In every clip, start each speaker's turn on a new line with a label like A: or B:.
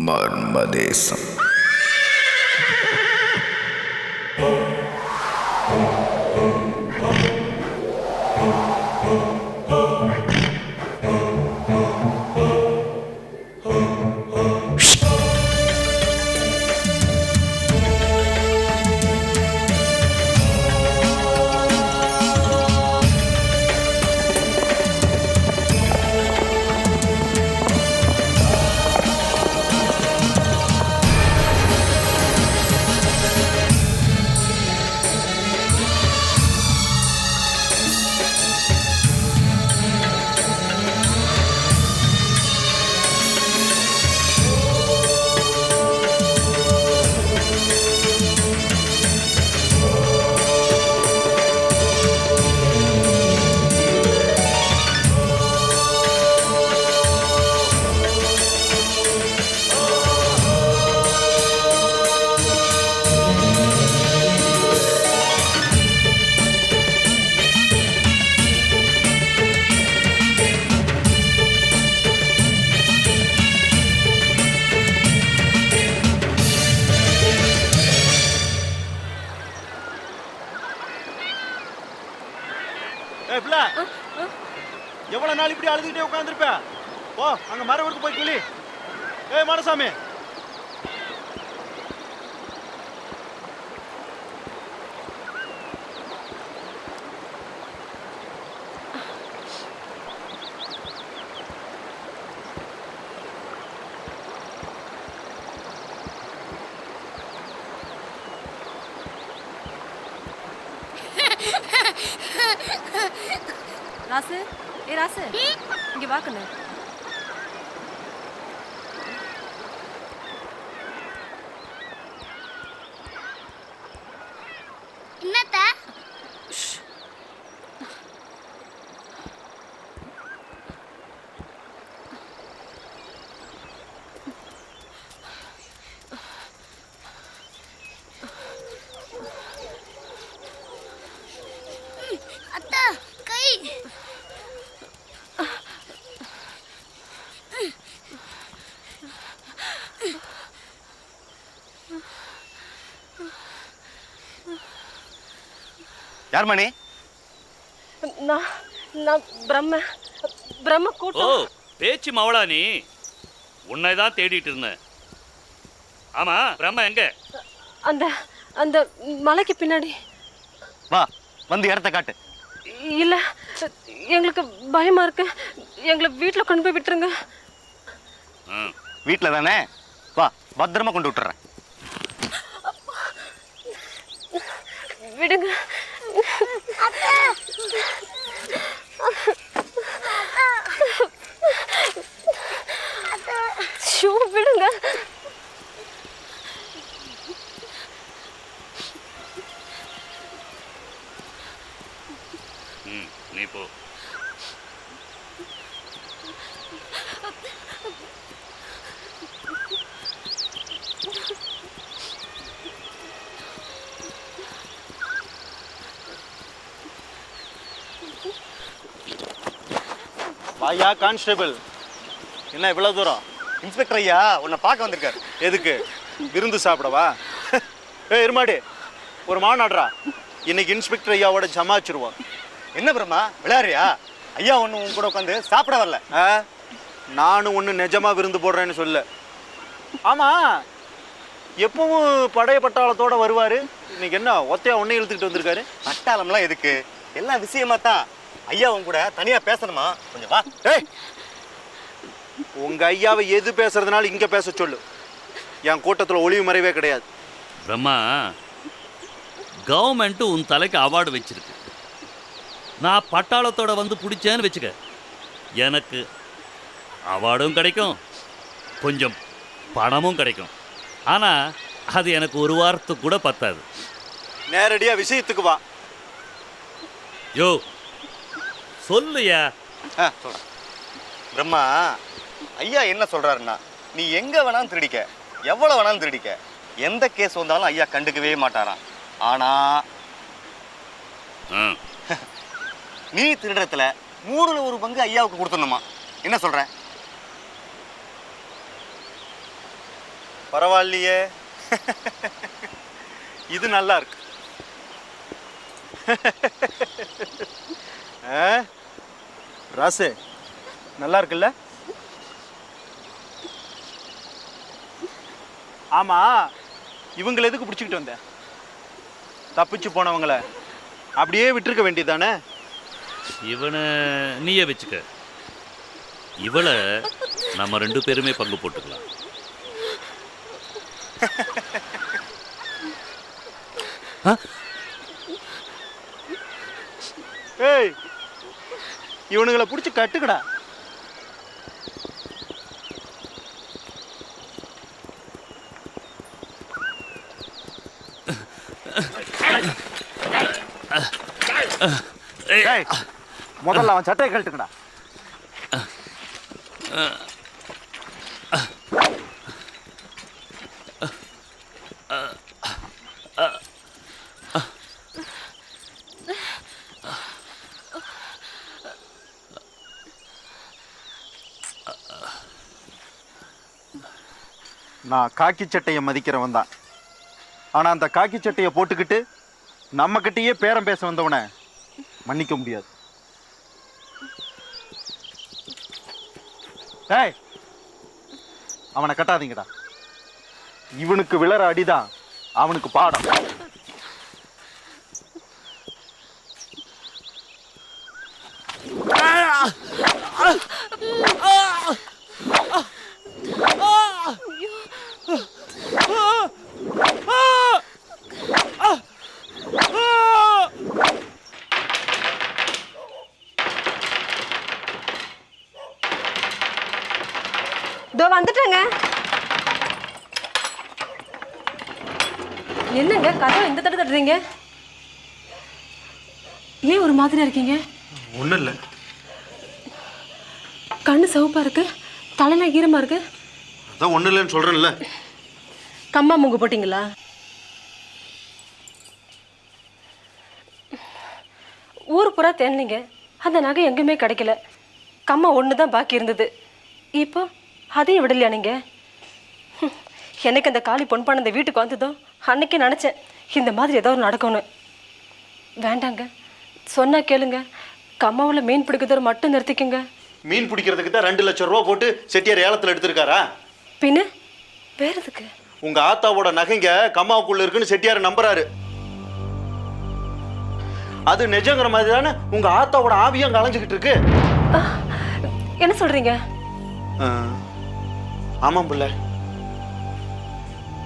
A: மர்மதேசம்.
B: எவ்வளவு நாள் இப்படி அழுதுகிட்டே உட்காந்துருப்ப? ஓ, அங்க மரம் எடுத்து போய் கிளி. ஏய் மாடசாமி,
C: ராசு, ஏ ராசு, இங்க வாக்கண்ணு.
D: என்னத்த? அத்தா, கை.
E: யார் மணி?
C: நான் பிரம்ம கூட்டம்.
F: ஓ, பேச்சு மவளா நீ? உன்னை தான் தேடிட்டு இருந்தேன். ஆமா, பிரம்ம எங்க?
C: அந்த அந்த மலைக்கு பின்னாடி.
E: வா, வந்து இடத்த காட்டு.
C: இல்ல, எங்களுக்கு பயமா இருக்கு. எங்களை வீட்டுல கொண்டு போய் விட்டுருங்க.
E: வீட்டுல தானே? வா, பத்திரமா கொண்டு விட்டுறேன்.
C: விடுங்க. ஷூ விடுங்க.
F: நீ போ.
B: வாயா கான்ஸ்டபிள், என்ன இவ்வளவு தூரம்?
E: இன்ஸ்பெக்டர் ஐயா உன்னை பார்க்க வந்திருக்காரு.
B: எதுக்கு? விருந்து சாப்பிடவா? ஏய் இருமாடி, ஒரு மாநாடுறா. இன்னைக்கு இன்ஸ்பெக்டர் ஐயாவோட ஜமாச்சிருவோம்.
E: என்ன பிரம்மா விளையாடுறியா? ஐயா ஒன்று உன் கூட உட்காந்து சாப்பிட வரல.
B: நானும் ஒன்று நிஜமா விருந்து போடுறேன்னு சொல்ல. ஆமா, எப்பவும் படைய பட்டாளத்தோட வருவாரு. இன்னைக்கு என்ன ஒத்தையா ஒன்னே இழுத்துக்கிட்டு வந்திருக்காரு?
E: பட்டாளம்லாம் எதுக்கு? எல்லாம் விஷயமா தான். ஐயா உன் கூட தனியா பேசணுமா? கொஞ்சம் வா.
B: ஏய், உங்க ஐயாவை எது பேசுறதுனால இங்க பேச சொல்லு. என் கூட்டத்தில் ஒளிவு மறைவே கிடையாது.
F: பிரம்மா, கவர்மெண்ட் உன் தலைக்கு அவார்டு வச்சிருக்கு. நான் பட்டாளத்தோட வந்து பிடிச்சேன்னு வச்சுக்க, எனக்கு அவார்டும் கிடைக்கும், கொஞ்சம் பணமும் கிடைக்கும். ஆனால் அது எனக்கு ஒரு வாரத்துக்கு கூட பத்தாது.
B: நேரடியாக விஷயத்துக்கு வா.
F: யோ சொல்லுயா.
E: சொல்கிறேன் பிரம்மா. ஐயா என்ன சொல்கிறாருன்னா, நீ எங்கே வேணாலும் திருடிக்க, எவ்வளோ வேணாலும் திருடிக்க, எந்த கேஸ் வந்தாலும் ஐயா கண்டுக்கவே மாட்டாராம். ஆனால் நீ திருடத்துல 3 பங்கு ஐயாவுக்கு கொடுத்துடணுமா? என்ன சொல்ற?
B: பரவாயில்லையே. இது நல்லா இருக்கு. ராசு நல்லா இருக்குல்ல? ஆமா, இவங்களை எதுக்கு பிடிச்சிக்கிட்டு வந்த? தப்பிச்சு போனவங்கள அப்படியே விட்டுருக்க வேண்டியதானே?
F: இவனை நீயே வச்சுக்க. இவளை நம்ம 2 பேருமே பங்கு போட்டுக்கலாம்.
B: ஏய், இவனுங்களை பிடிச்சி கட்டுக்கடா. ஏய், முதல்ல அவன் சட்டையை கழட்டுக்கடா. நான் காக்கி சட்டையை மதிக்கிறவன் தான். ஆனால் அந்த காக்கி சட்டையை போட்டுக்கிட்டு நம்மக்கிட்டேயே பேரம் பேச வந்தவனை மன்னிக்க முடியாது. ஏய், அவனை கட்டாதீங்கடா. இவனுக்கு விழற அடிதான் அவனுக்கு பாடம்.
C: இதோ வந்துட்டேங்க. என்னங்க கதவை இந்த தடவை தட்டுறீங்க? ஏன் ஒரு மாதிரியா இருக்கீங்க?
B: ஒன்றும் இல்லை.
C: கண்ணு சிவப்பா இருக்கு, தலையில ஈரமா இருக்கு.
B: அதான் ஒன்றும் இல்லைன்னு சொல்கிறேன்ல.
C: கம்மா மூங்கு போட்டிங்களா? ஊர் பூரா தேடினீங்க, அந்த நகை எங்குமே கிடைக்கல. கம்மா ஒன்று தான் பாக்கி இருந்தது. இப்போ அதையும் விடலையா நீங்கள்? எனக்கு அந்த காளி பொன்பான இந்த வீட்டுக்கு வந்ததோ அன்னைக்கே நினச்சேன் இந்த மாதிரி ஏதோ ஒரு நடக்கணும். வேண்டாங்க, சொன்னால் கேளுங்க. கம்மாவில் மீன் பிடிக்கிறத மட்டும் நிறுத்திக்குங்க.
B: மீன் பிடிக்கிறதுக்கு தான் 2 லட்சம் ரூபா போட்டு செட்டியார் ஏலத்தில் எடுத்திருக்காரா?
C: பின்ன வேற எதுக்கு?
B: உங்கள் ஆத்தாவோட நகைங்க கம்மாவுக்குள்ள இருக்குன்னு செட்டியார் நம்புறாரு. அது நிஜங்கிற மாதிரி தானே உங்கள் ஆத்தாவோட ஆவியும் கலைஞ்சிக்கிட்டு இருக்கு.
C: என்ன சொல்கிறீங்க?
B: ஆமாம் பிள்ளை,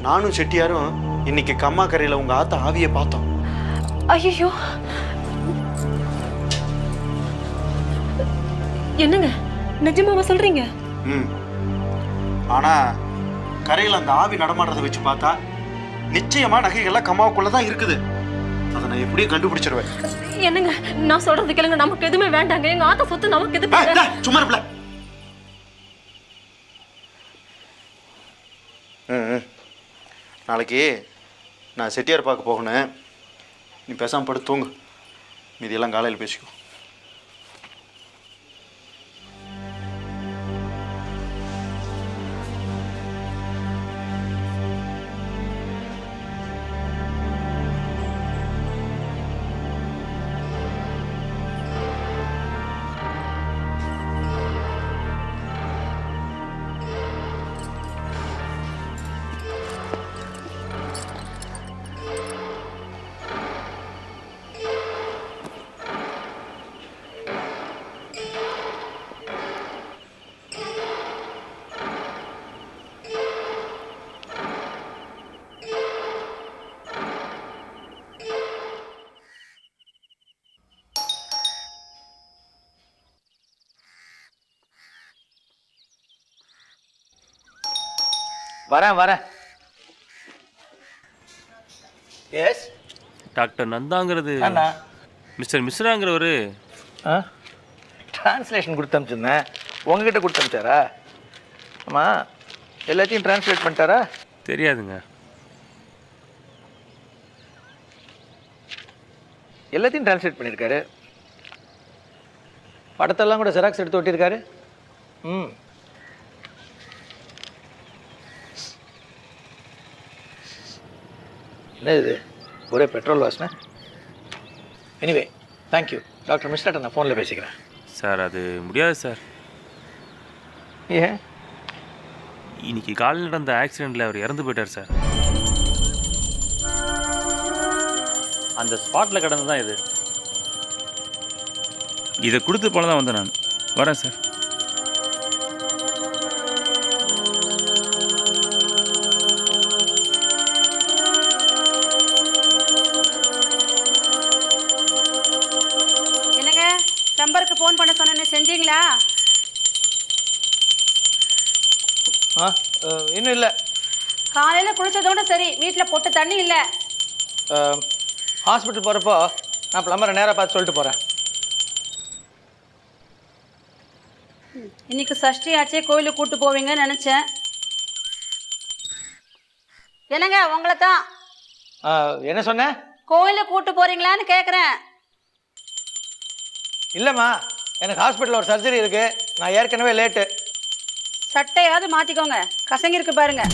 B: நானும் செட்டியாரும் இன்னைக்கு கம்மா கரையில் உங்கள் ஆத்தா ஆவியை பார்த்தோம்.
C: ஐயோ, என்னங்க நிஜமாவா சொல்றீங்க?
B: ஆனா கரையில் அந்த ஆவி நடமாடுறதை வச்சு பார்த்தா நிச்சயமா நகைகள்லாம் கம்மாவுக்குள்ள தான் இருக்குது. அதை நான் எப்படியும் கண்டுபிடிச்சிருவேன்.
C: என்னங்க நான் சொல்றது கேளுங்க. நமக்கு எதுவுமே வேண்டாங்க. எங்க ஆத்தா சொத்து நமக்கு எதுக்கு?
B: சும்மா இருப்பல. நாளைக்கு நான் செட்டியார் பார்க்க போகணும். நீ பேசாமல் படுத்து தூங்கு. மீதியெல்லாம் காலையில் பேசிக்கோ.
A: வரேன். எஸ்
G: டாக்டர் நந்தாங்கிறது
A: அண்ணா,
G: மிஸ்டர் மிஸ்ராங்கிறவர்
A: டிரான்ஸ்லேஷன் கொடுத்து அனுப்பிச்சிருந்தேன். உங்ககிட்ட கொடுத்து அனுப்பிச்சாரா? ஆமாம், எல்லாத்தையும் டிரான்ஸ்லேட் பண்ணிட்டாரா?
G: தெரியாதுங்க.
A: எல்லாத்தையும் டிரான்ஸ்லேட் பண்ணியிருக்காரு. படத்தெல்லாம் கூட ஜெராக்ஸ் எடுத்து ஒட்டியிருக்காரு. என்ன இது ஒரே பெட்ரோல் வாசனை. எனிவே தேங்க்யூ டாக்டர் மிஸ்டர்ட்ட நான் ஃபோனில் பேசிக்கிறேன்.
G: சார் அது முடியாது சார்.
A: ஏன்?
G: இன்னைக்கு காலையில் நடந்த ஆக்சிடெண்ட்டில் அவர் இறந்து போயிட்டார் சார்.
H: அந்த ஸ்பாட்டில் கிடந்து தான் இது.
G: இதை கொடுத்து போல தான் வந்தேன் நான். வரேன் சார்.
I: என்னங்க நம்பருக்கு ஃபோன் பண்ண சொன்னேன்னு செஞ்சீங்களா?
A: இன்னும் இல்லை.
I: காலையில் குளிச்சதோட சரி, வீட்டில் போட்ட தண்ணி இல்லை.
A: ஹாஸ்பிட்டல் போகிறப்போ நான் ப்ளம்பரை நேராக பார்த்து சொல்லிட்டு போகிறேன்.
I: இன்னைக்கு சஷ்டி ஆச்சே, கோயிலுக்கு கூட்டு போவீங்கன்னு நினச்சேன். என்னங்க உங்களை தான்.
A: என்ன சொன்னேன்?
I: கோயிலுக்கு கூட்டு போறீங்களான்னு கேட்குறேன்.
A: இல்லைம்மா, எனக்கு ஹாஸ்பிட்டலில் ஒரு சர்ஜரி இருக்குது. நான் ஏற்கனவே லேட்டு.
I: சட்டையாவது மாற்றிக்கோங்க, கசங்கி இருக்கு பாருங்க.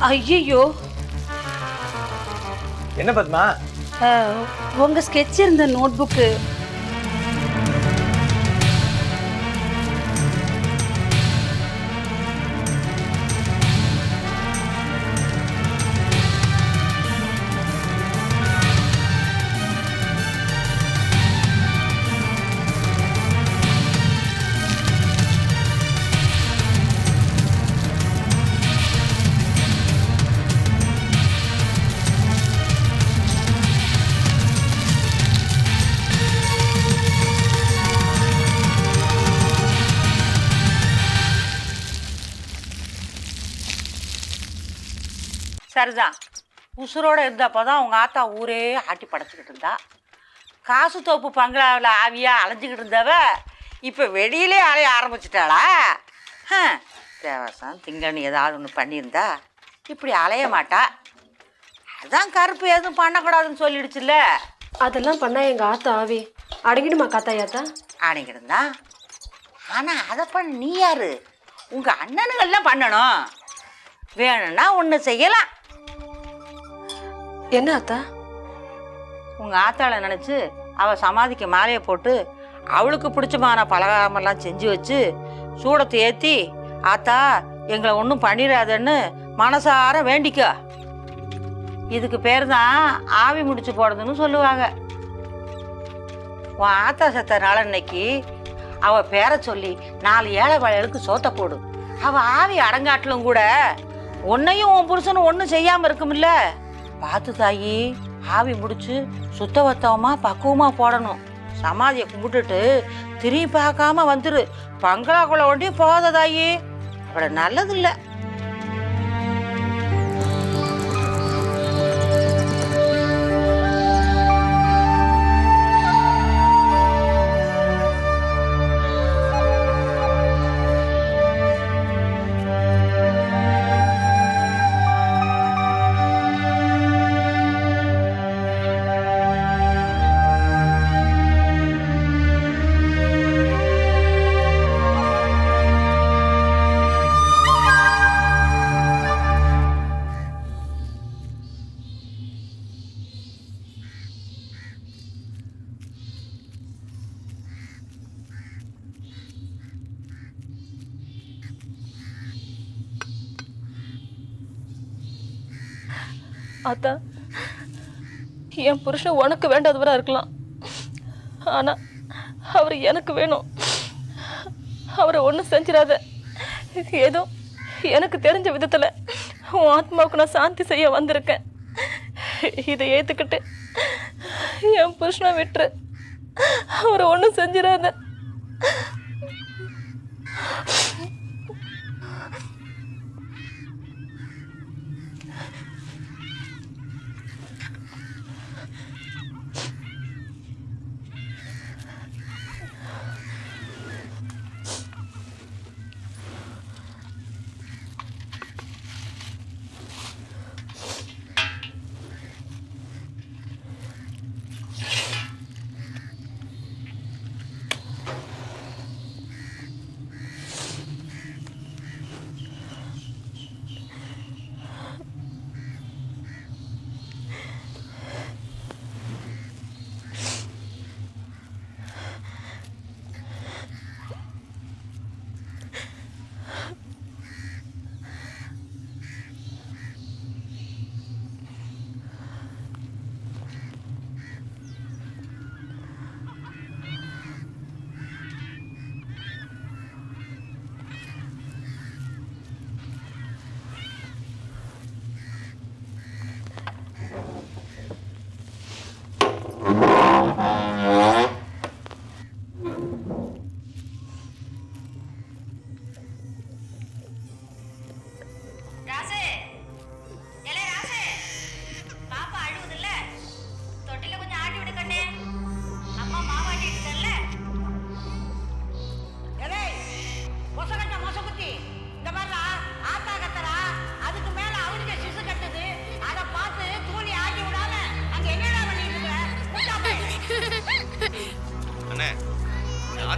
I: ஐயோ,
A: என்ன பத்மா?
I: உங்க ஸ்கெட்ச் இருந்த நோட் புக்கு.
J: சரிதான், உசுரோடு இருந்தப்போ தான் உங்கள் ஆத்தா ஊரே ஆட்டி படைச்சிக்கிட்டு இருந்தா. காசு தோப்பு பங்களாவில் ஆவியாக அலைஞ்சிக்கிட்டு இருந்தவ இப்போ வெளியிலே அலைய ஆரம்பிச்சிட்டாளா? தேவசம் திங்கன்னு ஏதாவது ஒன்று பண்ணியிருந்தா இப்படி அலைய மாட்டா. அதான் கருப்பு எதுவும் பண்ணக்கூடாதுன்னு சொல்லிடுச்சுல்ல.
C: அதெல்லாம் பண்ணால் எங்கள் ஆத்தா ஆவி அடங்கிடுமா காத்தாயாத்தா?
J: அடங்கிடுந்தா. ஆனால் அதை பண்ண நீ யாரு? உங்கள் அண்ணனுங்கள்லாம் பண்ணணும். வேணும்னா ஒன்று செய்யலாம்.
C: என்ன ஆத்தா?
J: உங்கள் ஆத்தாளை நினச்சி அவள் சமாதிக்கு மாலையை போட்டு அவளுக்கு பிடிச்சமான பலகாரமெல்லாம் செஞ்சு வச்சு சூடத்தை ஏற்றி, ஆத்தா எங்களை ஒன்றும் பண்ணிடாதன்னு மனசார வேண்டிக்கோ. இதுக்கு பேர் தான் ஆவி முடிச்சு போடுறதுன்னு சொல்லுவாங்க. உன் ஆத்தா செத்தனால இன்னைக்கு அவள் பேரை சொல்லி 4 ஏழை வாழைகளுக்கு சோத்த போடு. அவள் ஆவி அடங்காட்டிலும் கூட உன்னையும் உன் புருஷனும் ஒன்றும் செய்யாமல் இருக்குமில்ல. பார்த்து தாயி, ஆவி முடிச்சு சுத்தவத்தமாக பக்குவமாக போடணும். சமாதியை கும்பிட்டுட்டு திரும்பி பார்க்காம வந்துரு. பங்களாக்குள்ள ஒண்டி போகாத தாயி, அவட நல்லதில்லை.
C: ஆத்தா, என் புருஷன் உனக்கு வேண்டாதவராக இருக்கலாம், ஆனால் அவர் எனக்கு வேணும். அவரை ஒன்றும் செஞ்சிடாத. ஏதோ எனக்கு தெரிஞ்ச விதத்தில் உன் ஆத்மாவுக்கு நான் சாந்தி செய்ய வந்திருக்கேன். இதை ஏற்றுக்கிட்டு என் புருஷனை விட்டுரு. அவரை ஒன்றும் செஞ்சிடாத.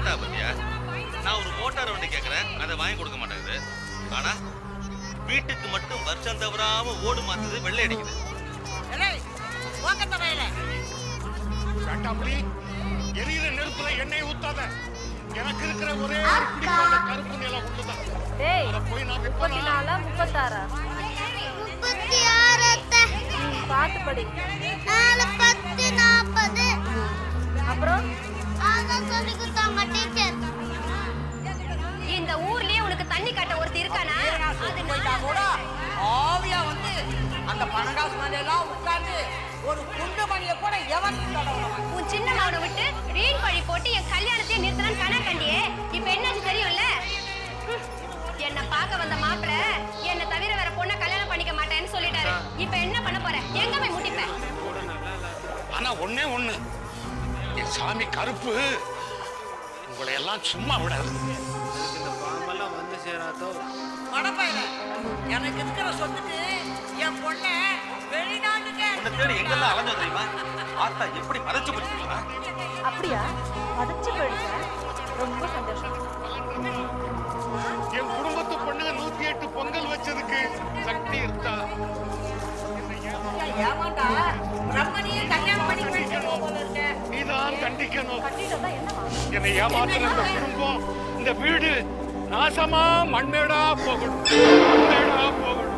E: கேட்டா பத்தியா? நான் ஒரு மோட்டார் வண்டி கேட்கறேன், அதை வாங்கி கொடுக்க மாட்டேங்குது. ஆனா வீட்டுக்கு மட்டும் வருஷம் தவறாம ஓடு மாத்துது, வெள்ளை அடிக்குது.
K: எரியிற நெருப்புல எண்ணெய் ஊத்தாத. எனக்கு இருக்கிற ஒரே கருப்பு நிலம் ஒண்ணுதான். போய் நான்
C: 34 36
D: 36
C: பார்த்து படி.
D: 4 10 40.
C: அப்புறம்
D: அதான் சொல்லி கொடுத்தாங்க டீச்சர்.
C: இந்த ஊர்லயே உனக்கு தண்ணி காட்ட ஒருத்தி இருக்கானா?
J: அது போயிட்டா கூட ஆவியா வந்து அந்த பணங்காசு மேலாம் உட்கார்ந்து ஒரு குண்டு மணியை கூட எவன்
C: உன் சின்ன மாவனை விட்டு வீண் பழி போட்டு என் கல்யாணத்தையே நிறுத்தணும்னு கணா கண்டியே. இப்ப என்னாச்சு தெரியும்ல? என்ன பார்க்க வந்த மாப்பிள்ள என்ன தவிர வேற பொண்ணை கல்யாணம் பண்ணிக்க மாட்டேன்னு சொல்லிட்டாரு. இப்ப என்ன பண்ண போற? எங்க போய் முட்டிப்ப?
K: ஆனா ஒண்ணே ஒண்ணு, என் சாமி கருப்பு உங்களை எல்லாம் சும்மா விடாது.
J: மடப்பையில எனக்கு இருக்கிற சொத்துக்கு என் பொண்ணை வெளிநாட்டுக்கு
E: உன்னை தேடி எங்கெல்லாம் அலைஞ்ச தெரியுமா? ஆத்தா எப்படி மறைச்சு போச்சுங்களா?
C: அப்படியா? மதிச்சு போயிடுச்சா? ரொம்ப சந்தோஷம்.
K: என் குடும்பத்து பொண்ணுங்க 108 பொங்கல் வச்சதுக்கு சக்தி இருந்தா
J: ஏமாண்டா பிரம்மனியே கல்யாணம் பண்ணி வைக்கணும் போல இருக்க.
K: நீதான் கண்டிக்கணும். என்னை ஏமாத்துற இந்த குடும்பம், இந்த வீடு நாசமா மண்மேடா போகணும். மண்மேடா போகணும்.